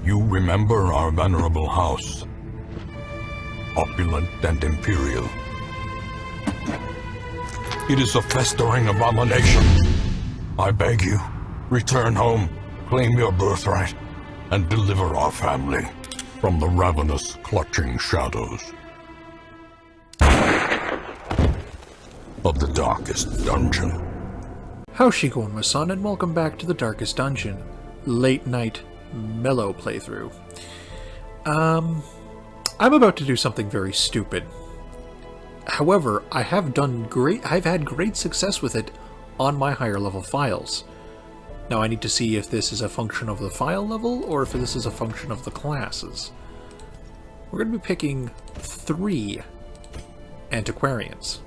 You remember our venerable house, opulent and imperial. It is a festering abomination. I beg you, return home, claim your birthright, and deliver our family from the ravenous, clutching shadows of the darkest dungeon. How's she going, my son, and welcome back to the Darkest Dungeon. Late night, mellow playthrough. I'm about to do something very stupid. However, I've had great success with it on my higher level files. Now I need to see if this is a function of the file level or if this is a function of the classes. We're going to be picking 3 Antiquarians.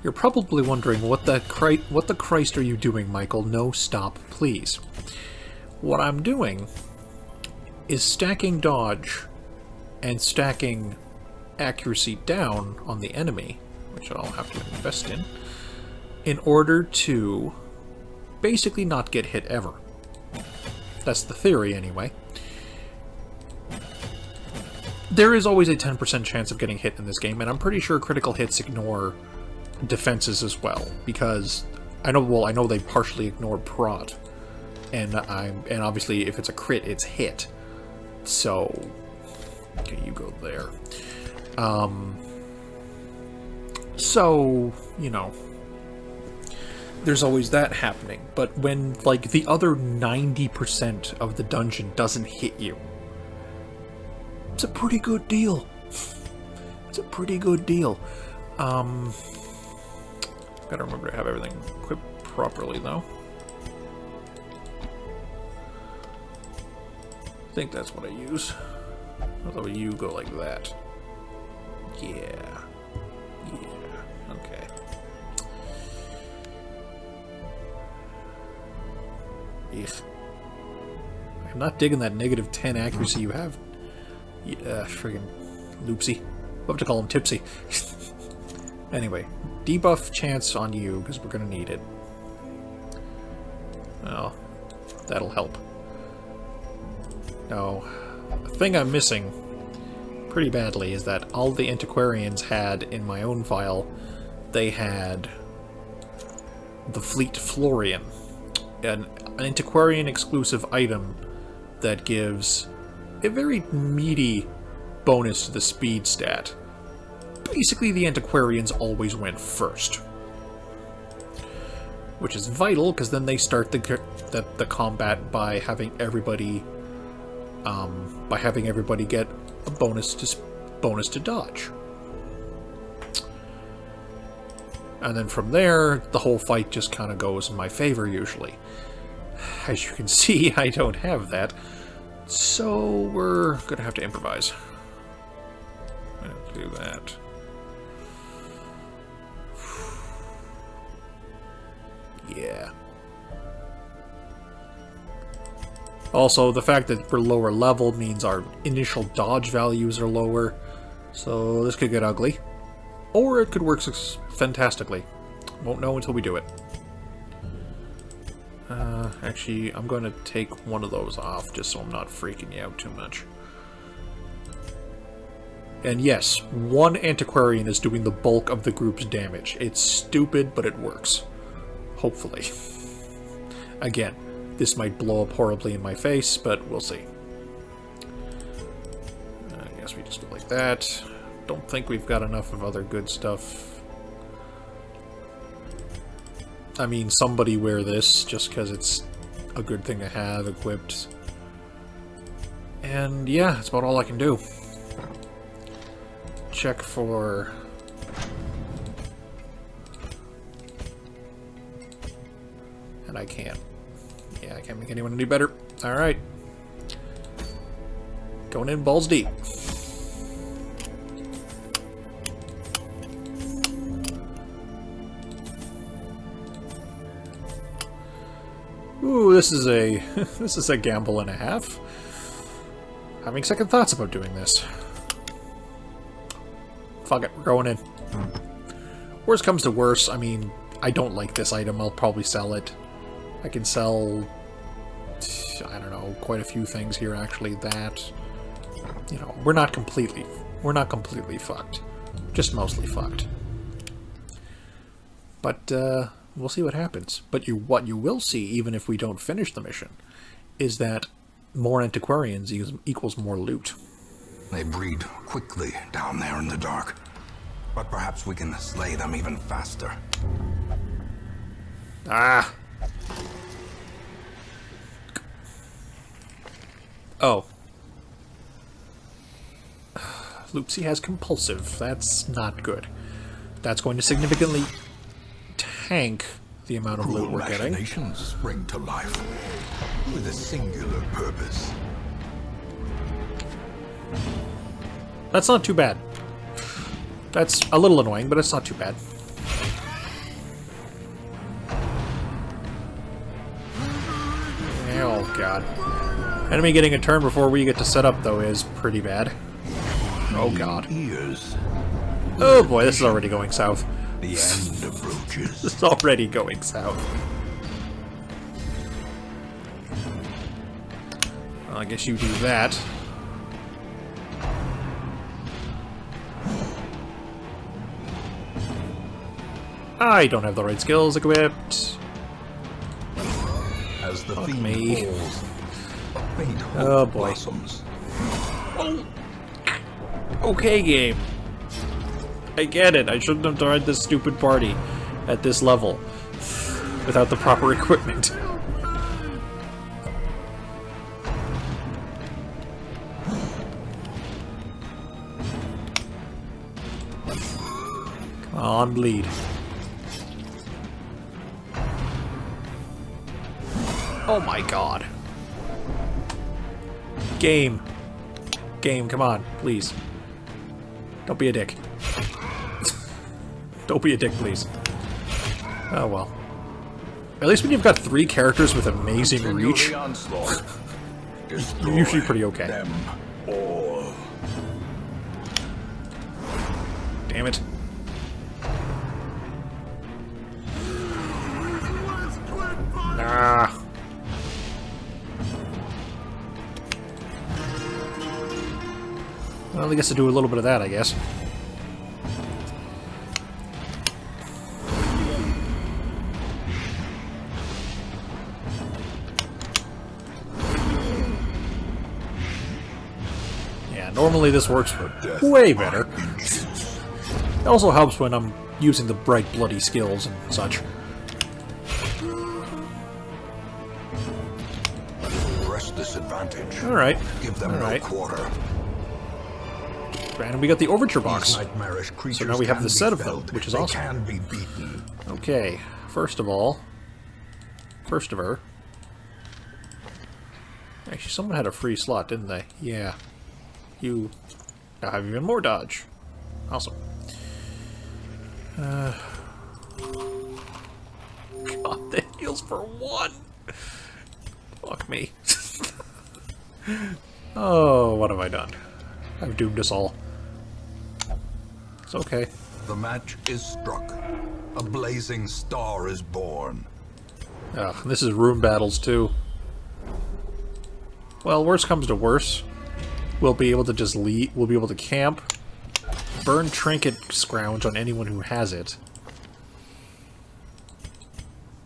You're probably wondering, what the Christ are you doing, Michael? No, stop, please. What I'm doing is stacking dodge and stacking accuracy down on the enemy, which I'll have to invest in order to basically not get hit ever. That's the theory, anyway. There is always a 10% chance of getting hit in this game, and I'm pretty sure critical hits ignore defenses as well, because I know they partially ignore prod, and obviously if it's a crit, it's hit. So, okay, you go there. So, you know, there's always that happening. But when, like, the other 90% of the dungeon doesn't hit you, it's a pretty good deal. It's a pretty good deal. Gotta remember to have everything equipped properly, though. I think that's what I use. Although you go like that. Yeah. Okay. Eek. I'm not digging that negative 10 accuracy you have. Yeah, friggin' Loopsy. We'll have to call him Tipsy. Anyway, debuff chance on you, because we're going to need it. Well, that'll help. Now, the thing I'm missing pretty badly is that all the Antiquarians had in my own file, they had the Fleet Florian, an Antiquarian exclusive item that gives a very meaty bonus to the speed stat. Basically, the Antiquarians always went first, which is vital because then they start the combat by having everybody get a bonus to dodge, and then from there the whole fight just kind of goes in my favor usually. As you can see, I don't have that, so we're gonna have to improvise. Let's do that. Yeah. Also, the fact that we're lower level means our initial dodge values are lower, so this could get ugly. Or it could work fantastically. Won't know until we do it. Actually, I'm going to take one of those off just so I'm not freaking you out too much. And yes, one Antiquarian is doing the bulk of the group's damage. It's stupid, but it works. Hopefully. Again, this might blow up horribly in my face, but we'll see. I guess we just go like that. Don't think we've got enough of other good stuff. I mean, somebody wear this, just because it's a good thing to have equipped. And yeah, that's about all I can do. Check for... And I can't. Yeah, I can't make anyone any better. Alright. Going in balls deep. Ooh, this is a gamble and a half. Having second thoughts about doing this. Fuck it, we're going in. Worst comes to worst, I mean, I don't like this item, I'll probably sell it. I can sell, I don't know, quite a few things here actually that, you know, we're not completely fucked. Just mostly fucked. But we'll see what happens. But what you will see, even if we don't finish the mission, is that more antiquarians equals more loot. They breed quickly down there in the dark. But perhaps we can slay them even faster. Ah! Oh. Loopsy has compulsive. That's not good. That's going to significantly tank the amount of loot we're getting. Machinations spring to life with a singular purpose. That's not too bad. That's a little annoying, but it's not too bad. Oh, God. Enemy getting a turn before we get to set up, though, is pretty bad. Oh, God. Ears. Oh, boy, this is already going south. The end approaches. This is already going south. Well, I guess you do that. I don't have the right skills equipped. As the Fuck fiend me. falls, faint hope Oh, boy. blossoms. Okay, game. I get it. I shouldn't have tried this stupid party at this level without the proper equipment. Come on, bleed. Oh my god. Game. Game, come on, please. Don't be a dick. Don't be a dick, please. Oh well. At least when you've got 3 characters with amazing reach, you're usually pretty okay. Them all. Damn it. Ah. Well, I guess to do a little bit of that, I guess. Yeah, normally this works way better. It also helps when I'm using the bright bloody skills and such. Press this advantage. Alright. Give them no quarter. And we got the overture box. These nightmarish creatures So now we have can the be set of them, felled. which is They awesome. can be beaten. Okay, first of all, actually, someone had a free slot, didn't they? Yeah. You now have even more dodge. Awesome. God, that heals for 1. Fuck me. Oh, what have I done? I've doomed us all. It's okay. The match is struck. A blazing star is born. Ugh, this is room battles too. Well, worst comes to worst, we'll be able to just leave. We'll be able to camp, burn trinket scrounge on anyone who has it.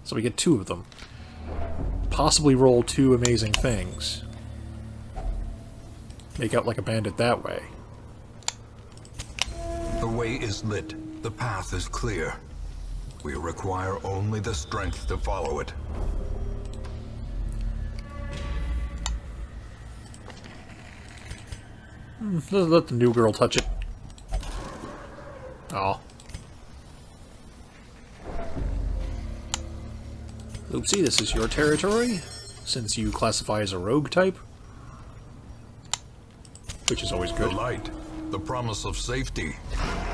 So we get 2 of them. Possibly roll 2 amazing things. Make out like a bandit that way. The way is lit. The path is clear. We require only the strength to follow it. Let the new girl touch it. Oh. Loopsy, this is your territory, since you classify as a rogue type. Which is always The good. light, the promise of safety.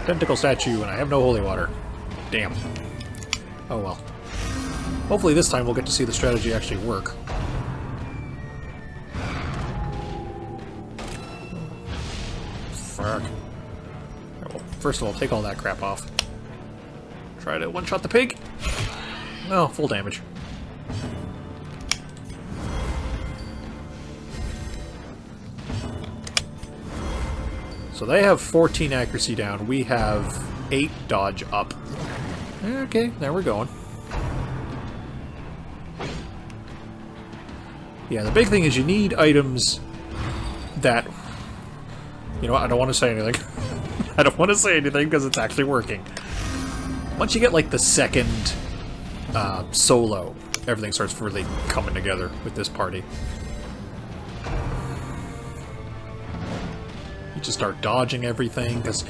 Tentacle statue, and I have no holy water. Damn. Oh well. Hopefully this time we'll get to see the strategy actually work. Fuck. Well, first of all, take all that crap off. Try to one-shot the pig. Oh, full damage. So they have 14 accuracy down. We have 8 dodge up. Okay, there we're going. Yeah, the big thing is you need items that... You know what? I don't want to say anything. I don't want to say anything because it's actually working. Once you get, like, the second solo, everything starts really coming together with this party. You just start dodging everything, because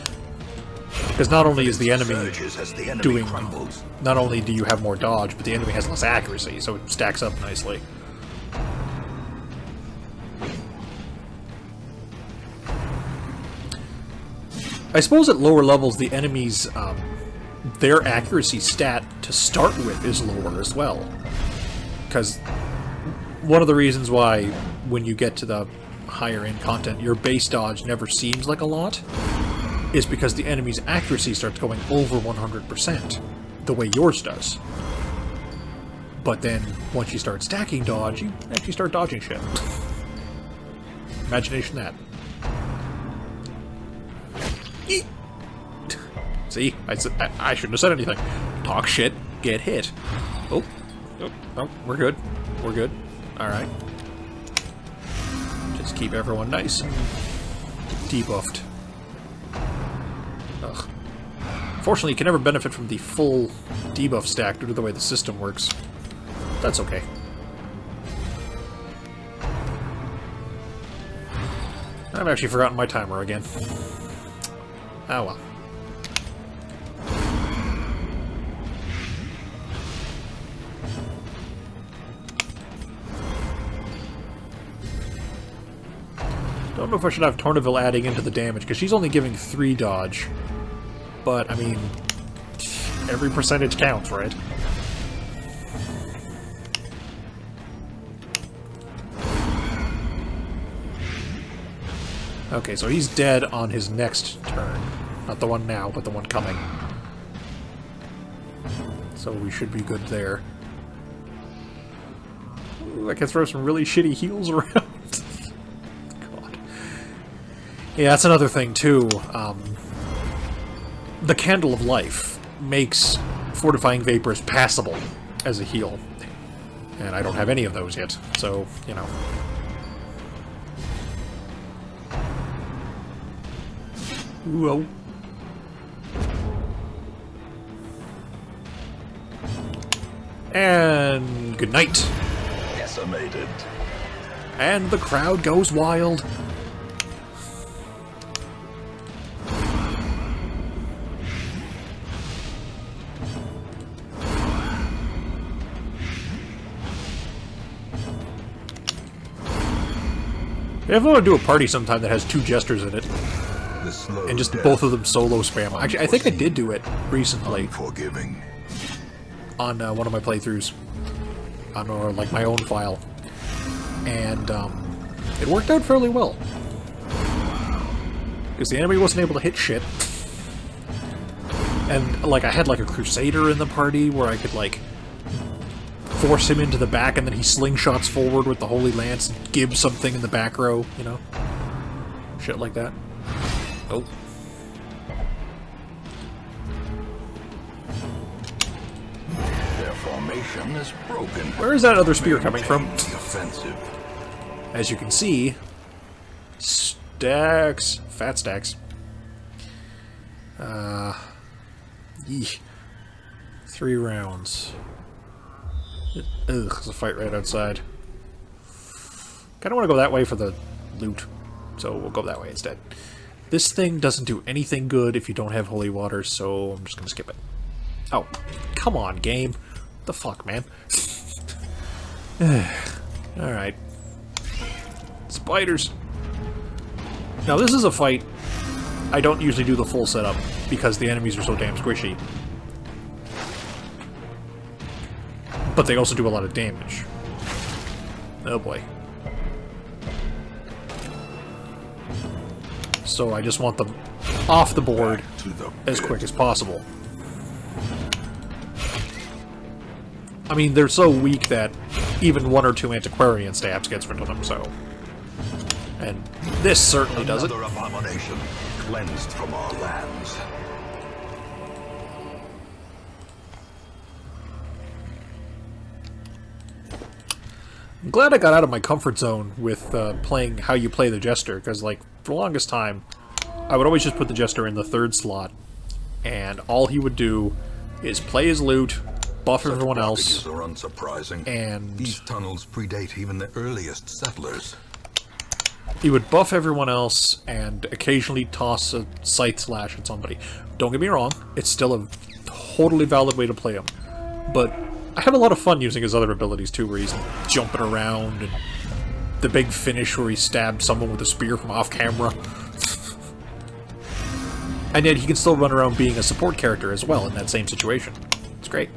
not only is the enemy doing... Not only do you have more dodge, but the enemy has less accuracy, so it stacks up nicely. I suppose at lower levels, the enemies, their accuracy stat to start with is lower as well. Because one of the reasons why, when you get to the higher end content, your base dodge never seems like a lot, is because the enemy's accuracy starts going over 100%, the way yours does. But then, once you start stacking dodge, you actually start dodging shit. Imagination that. See? I shouldn't have said anything. Talk shit, get hit. Oh, we're good. We're good. Alright. Just keep everyone nice and debuffed. Ugh. Fortunately, you can never benefit from the full debuff stack due to the way the system works. That's okay. I've actually forgotten my timer again. Oh well. Don't know if I should have Tornaville adding into the damage, because she's only giving 3 dodge. But, I mean, every percentage counts, right? Okay, so he's dead on his next turn. Not the one now, but the one coming. So we should be good there. Ooh, I can throw some really shitty heals around. God. Yeah, that's another thing, too. The Candle of Life makes Fortifying Vapors passable as a heal. And I don't have any of those yet, so, you know. Whoa. And good night. Decimated. And the crowd goes wild. I want to do a party sometime that has 2 jesters in it. And just both of them solo spam. Actually, I think I did do it recently. Forgiving. On one of my playthroughs. On like my own file. And it worked out fairly well. Because the enemy wasn't able to hit shit. And like I had like a Crusader in the party where I could like force him into the back and then he slingshots forward with the Holy Lance and gives something in the back row, you know? Shit like that. Oh. Their formation is broken. Where is that other spear coming from? The offensive. As you can see, stacks, fat stacks. Yeesh. 3 rounds. Ugh, there's a fight right outside. Kinda wanna go that way for the loot, so we'll go that way instead. This thing doesn't do anything good if you don't have holy water, so I'm just gonna skip it. Oh, come on, game. What the fuck, man? Alright. Spiders. Now, this is a fight I don't usually do the full setup, because the enemies are so damn squishy. But they also do a lot of damage. Oh boy. So I just want them off the board as quick as possible. I mean, they're so weak that even 1 or 2 Antiquarian stabs gets rid of them, so... And this certainly does it. Another abomination cleansed from our lands. I'm glad I got out of my comfort zone with playing how you play the Jester, because, like, for the longest time, I would always just put the Jester in the 3rd slot, and all he would do is play his loot, buff everyone else, Are unsurprising. and These tunnels predate even the earliest settlers. he would buff everyone else and occasionally toss a Scythe Slash at somebody. Don't get me wrong, it's still a totally valid way to play him, but I have a lot of fun using his other abilities too, where he's jumping around, and the big finish where he stabbed someone with a spear from off camera. And yet he can still run around being a support character as well in that same situation. It's great.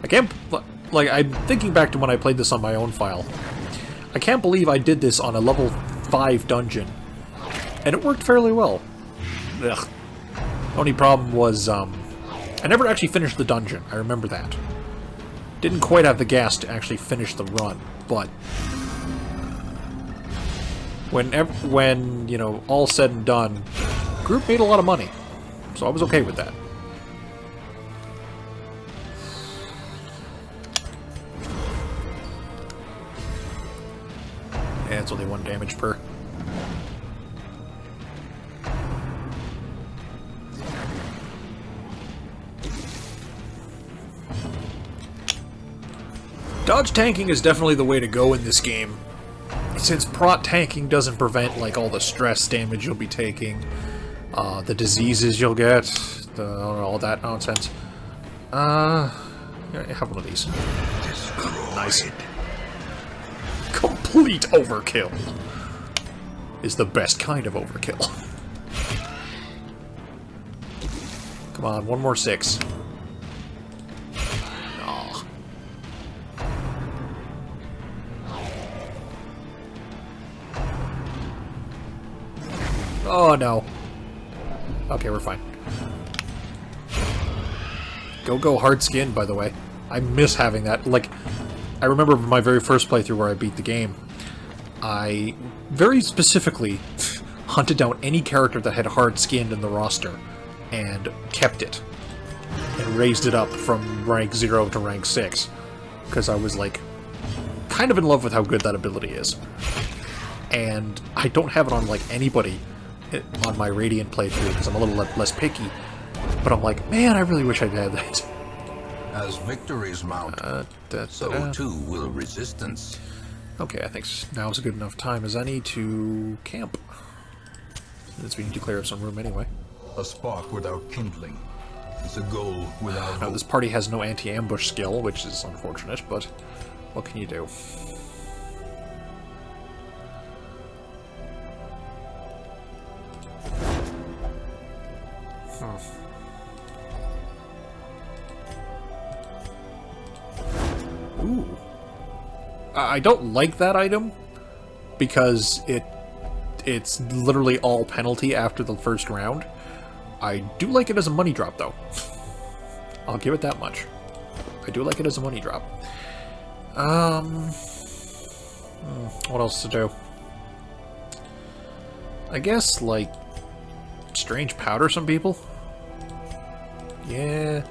I can't... Like, I'm thinking back to when I played this on my own file. I can't believe I did this on a level 5 dungeon. And it worked fairly well. Ugh. Only problem was, I never actually finished the dungeon. I remember that. Didn't quite have the gas to actually finish the run, but... When, you know, all said and done, group made a lot of money. So I was okay with that. Yeah, it's only 1 damage per. Dodge tanking is definitely the way to go in this game, since prot tanking doesn't prevent like all the stress damage you'll be taking, the diseases you'll get, all that nonsense. Yeah, have one of these. Nice. Complete overkill is the best kind of overkill. Come on, 1 more 6. Aw. Oh no. Okay, we're fine. Go hard skin, by the way. I miss having that. Like, I remember my very first playthrough where I beat the game. I very specifically hunted down any character that had hard skin in the roster and kept it. And raised it up from rank 0 to rank 6. Because I was like, kind of in love with how good that ability is. And I don't have it on like anybody on my Radiant playthrough because I'm a little less picky. But I'm like, man, I really wish I'd had that. As victories mount, so too will resistance. Okay, I think now's a good enough time as any to camp. Since we need to clear up some room anyway. A spark without kindling is a goal without Now, hope. this party has no anti-ambush skill, which is unfortunate, but what can you do? Ooh. I don't like that item because it's literally all penalty after the first round. I do like it as a money drop, though. I'll give it that much. I do like it as a money drop. What else to do? I guess, like, strange powder some people? Yeah.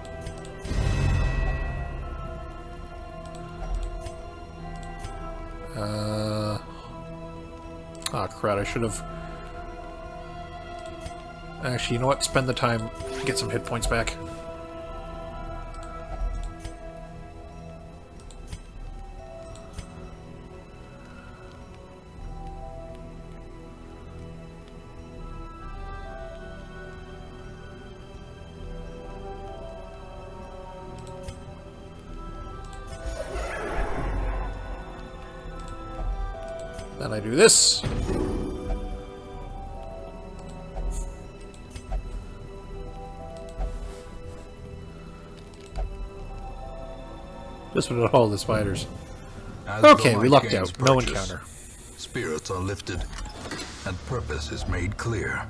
Ah, crap, I should have... Actually, you know what? Spend the time to get some hit points back. Then I do this. Just with all the spiders. As Okay, the we light lucked gains out. No purchase, encounter. Spirits are lifted, and purpose is made clear.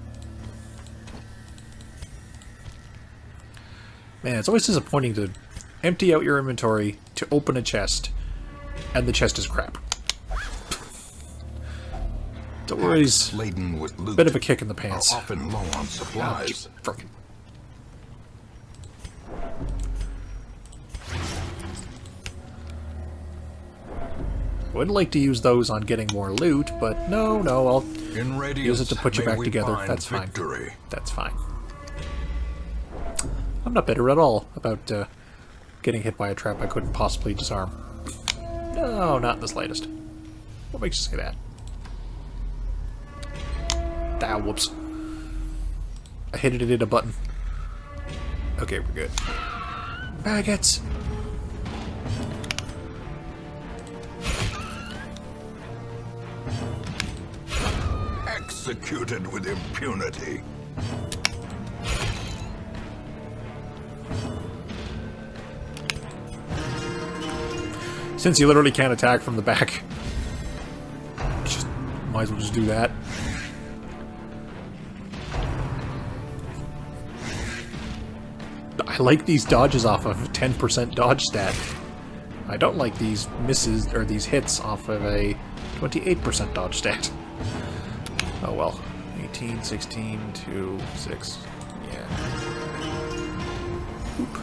Man, it's always disappointing to empty out your inventory to open a chest, and the chest is crap. It's always Laden with a loot bit of a kick in the are pants. often low on supplies. Frickin'. I would like to use those on getting more loot, but no, I'll In radiance, use it to put you may back we together. find That's fine. victory. That's fine. I'm not bitter at all about getting hit by a trap I couldn't possibly disarm. No, not in the slightest. What makes you say that? Ah, whoops. I hit it in a button. Okay, we're good. Maggots! Executed with impunity. Since you literally can't attack from the back, just might as well just do that. I like these dodges off of a 10% dodge stat. I don't like these misses or these hits off of a 28% dodge stat. Oh well. 18, 16, 2, 6. Yeah. Oop.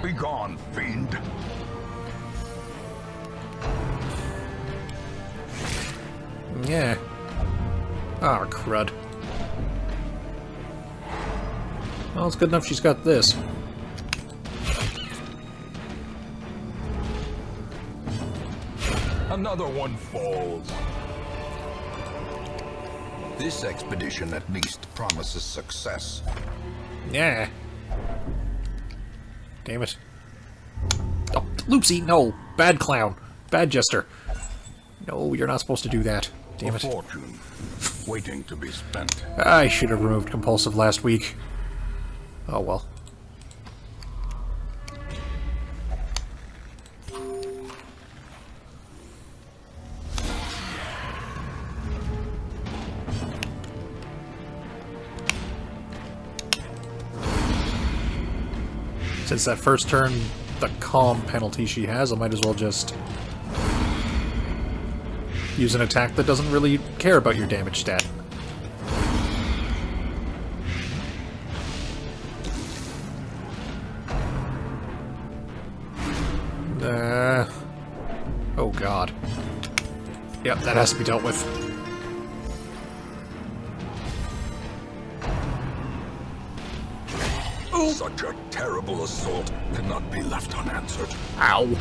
Be gone, fiend. Yeah. Ah, crud. Well, it's good enough she's got this. Another one falls. This expedition at least promises success. Yeah. Damn it. Oh, Loopsy, no! Bad clown. Bad jester. No, you're not supposed to do that. Damn A it. fortune waiting to be spent. I should have removed compulsive last week. Oh well. Since that first turn, the calm penalty she has, I might as well just use an attack that doesn't really care about your damage stat. Oh god. Yep, that has to be dealt with. Such a terrible assault cannot be left unanswered. Ow.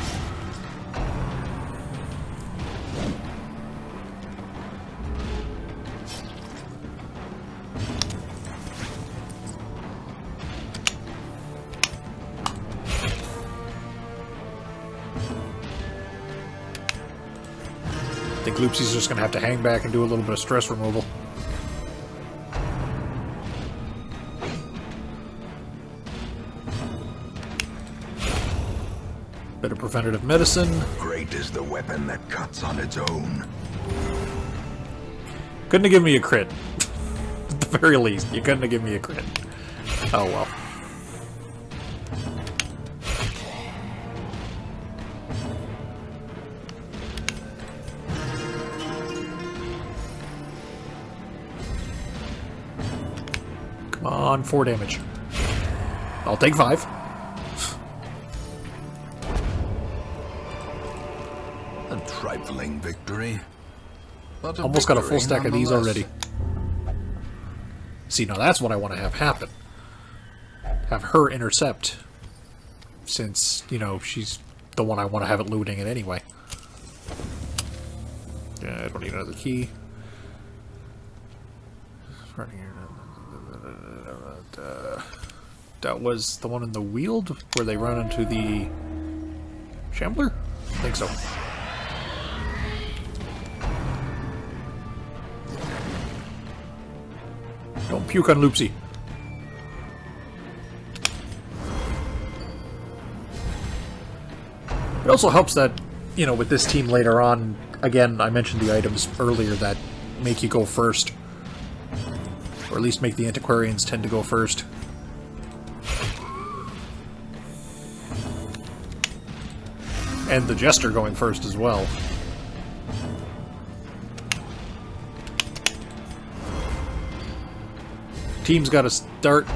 I think Loopsy's just gonna have to hang back and do a little bit of stress removal. Bit of preventative medicine. Great is the weapon that cuts on its own. Couldn't have given me a crit. At the very least, you couldn't have given me a crit. Oh well. Come on, 4 damage. I'll take 5. A trifling victory. But Almost got a full victory stack of these nonetheless. already. See, now that's what I want to have happen. Have her intercept. Since, you know, she's the one I want to have it looting it anyway. Yeah, I don't need another key. That was the one in the Weald where they run into the Shambler? I think so. Don't puke on Loopsy. It also helps that, you know, with this team later on, again, I mentioned the items earlier that make you go first. Or at least make the Antiquarians tend to go first. And the Jester going first as well. Team's got to start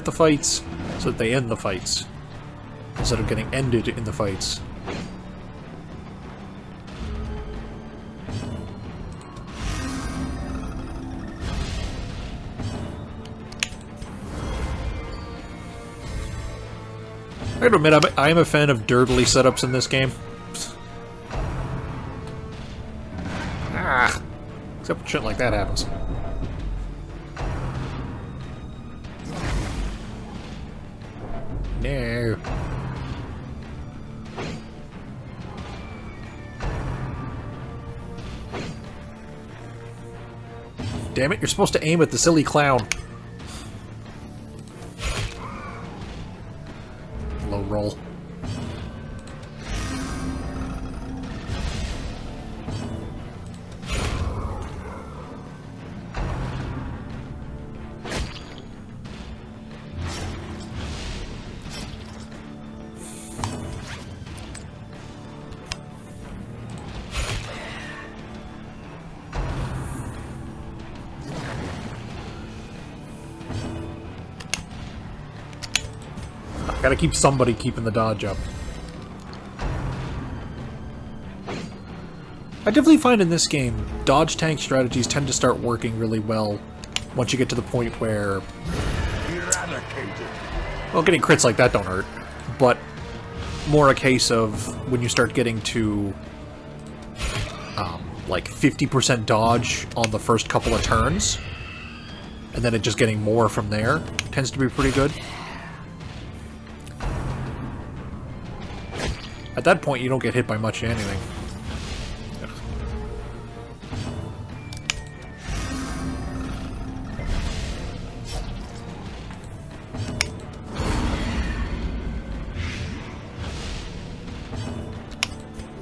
the fights so that they end the fights instead of getting ended in the fights. I gotta admit, I am a fan of dirtily setups in this game. Ah, except when shit like that happens. No. Damn it, you're supposed to aim at the silly clown. Low roll. Gotta keep somebody keeping the dodge up. I definitely find in this game, dodge tank strategies tend to start working really well once you get to the point where... Well, getting crits like that don't hurt, but more a case of when you start getting to like 50% dodge on the first couple of turns, and then it just getting more from there tends to be pretty good. At that point, you don't get hit by much of anything.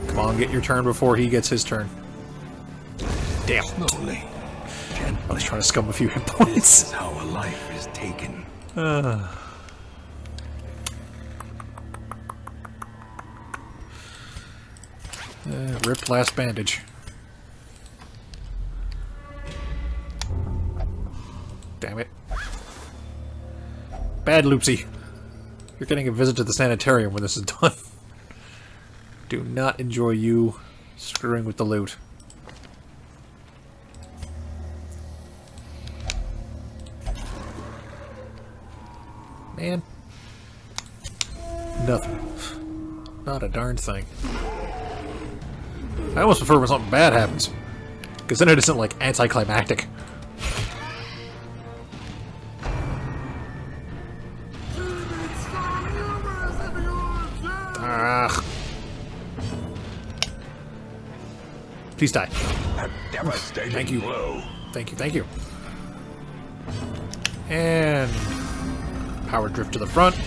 Come on, get your turn before he gets his turn. Damn. Slowly. I was trying to scum a few hit points. This is how a life is taken. Ripped last bandage. Damn it. Bad Loopsy. You're getting a visit to the sanitarium when this is done. Do not enjoy you screwing with the loot. Man. Nothing. Not a darn thing. I almost prefer when something bad happens, because then it isn't, like, anticlimactic. Ah. Please die. Thank you. Thank you, thank you. And... power drift to the front.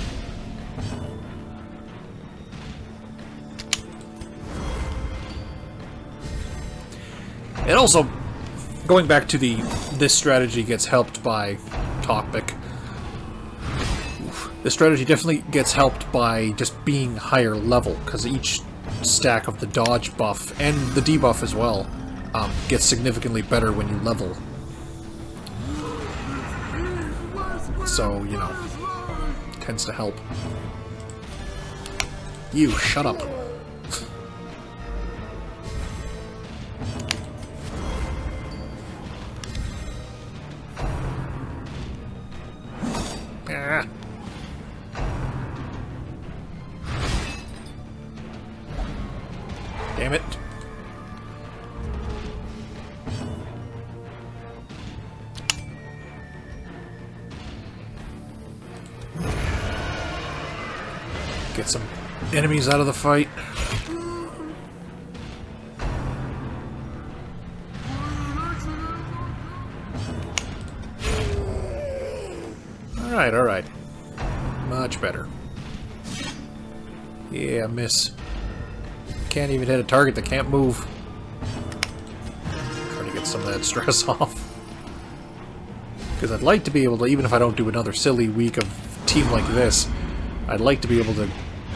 And also, going back to this strategy gets helped by topic. This strategy definitely gets helped by just being higher level, because each stack of the dodge buff, and the debuff as well, gets significantly better when you level. So, you know, tends to help. You, shut up. Ah. Damn it. Get some enemies out of the fight. Alright, alright. Much better. Yeah, miss. Can't even hit a target that can't move. Trying to get some of that stress off. Because I'd like to be able to, even if I don't do another silly week of team like this, I'd like to be able to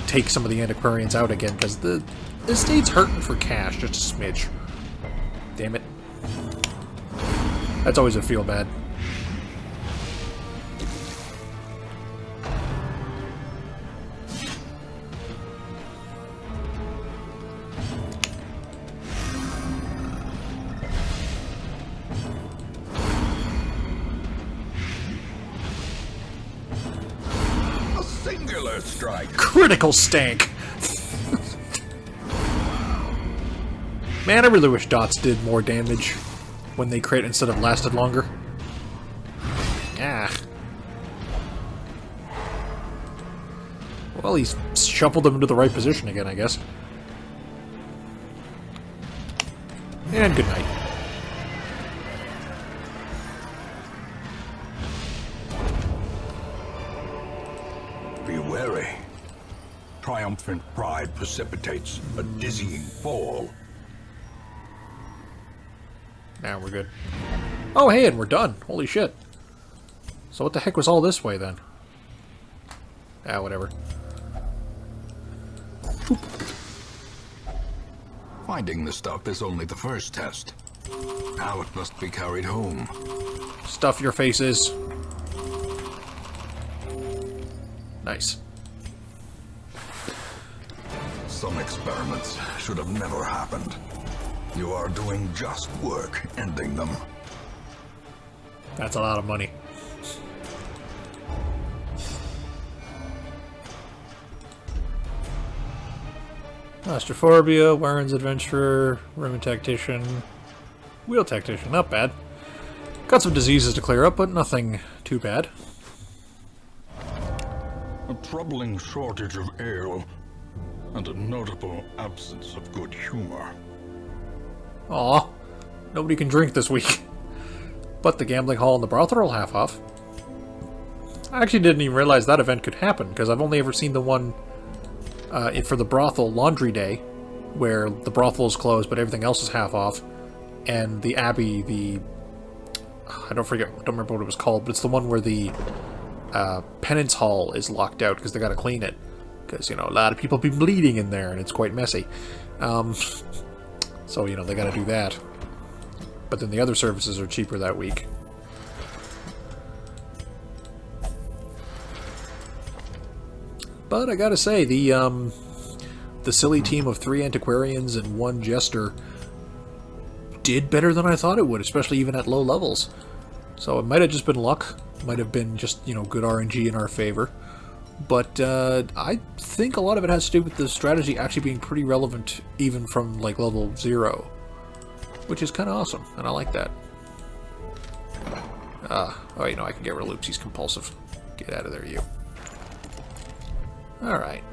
take some of the Antiquarians out again, because the estate's hurting for cash, just a smidge. Damn it. That's always a feel bad. A singular strike. Critical stank! Man, I really wish dots did more damage when they crit instead of lasted longer. Ah. Well, he's shuffled them into the right position again, I guess. And good night. Be wary. Triumphant pride precipitates a dizzying fall. Now we're good. Oh, hey, and we're done. Holy shit. So what the heck was all this way, then? Ah, whatever. Oop. Finding the stuff is only the first test. Now it must be carried home. Stuff your faces. Nice. Some experiments should have never happened. You are doing just work ending them. That's a lot of money. Astrophobia, Warren's Adventurer, Roman Tactician, Wheel Tactician, not bad. Got some diseases to clear up, but nothing too bad. A troubling shortage of ale, and a notable absence of good humor. Aw, nobody can drink this week. But the gambling hall and the brothel are half off. I actually didn't even realize that event could happen, because I've only ever seen the one for the brothel laundry day, where the brothel is closed but everything else is half off, and the abbey, I don't remember what it was called, but it's the one where the penance hall is locked out because they got to clean it, because, you know, a lot of people be bleeding in there and it's quite messy. So, you know, they got to do that. But then the other services are cheaper that week. But I gotta say, the silly team of 3 Antiquarians and 1 Jester did better than I thought it would, especially even at low levels. So it might have just been luck, might have been just, you know, good RNG in our favor. But I think a lot of it has to do with the strategy actually being pretty relevant even from, like, level 0. Which is kind of awesome, and I like that. Oh, you know, I can get rid of Loopsy's compulsive. Get out of there, you. Alright.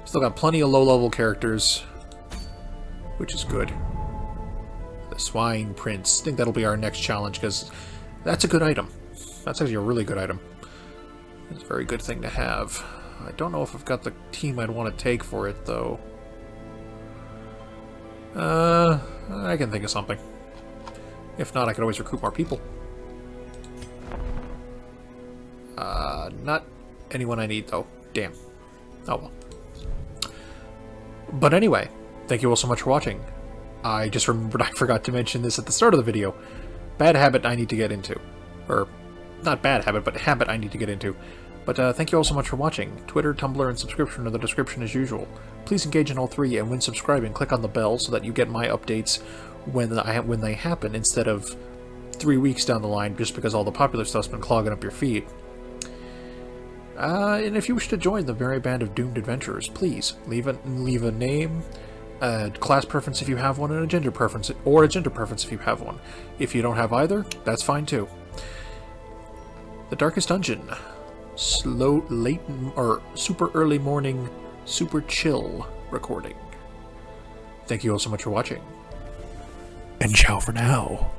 Still got plenty of low-level characters, which is good. The Swine Prince. I think that'll be our next challenge, because that's a good item. That's actually a really good item. It's a very good thing to have. I don't know if I've got the team I'd want to take for it, though. I can think of something. If not, I could always recruit more people. Not anyone I need, though. Damn. Oh well. But anyway, thank you all so much for watching. I just remembered I forgot to mention this at the start of the video. Bad habit I need to get into. Or, not bad habit, but habit I need to get into. But thank you all so much for watching. Twitter, Tumblr, and subscription are the description as usual. Please engage in all 3, and when subscribing, click on the bell so that you get my updates when they happen, instead of 3 weeks down the line just because all the popular stuff's been clogging up your feed. And if you wish to join the merry band of doomed adventurers, please leave a name, a class preference if you have one, and a gender preference if you have one. If you don't have either, that's fine too. The Darkest Dungeon. Slow, late, or super early morning, super chill recording. Thank you all so much for watching. And ciao for now.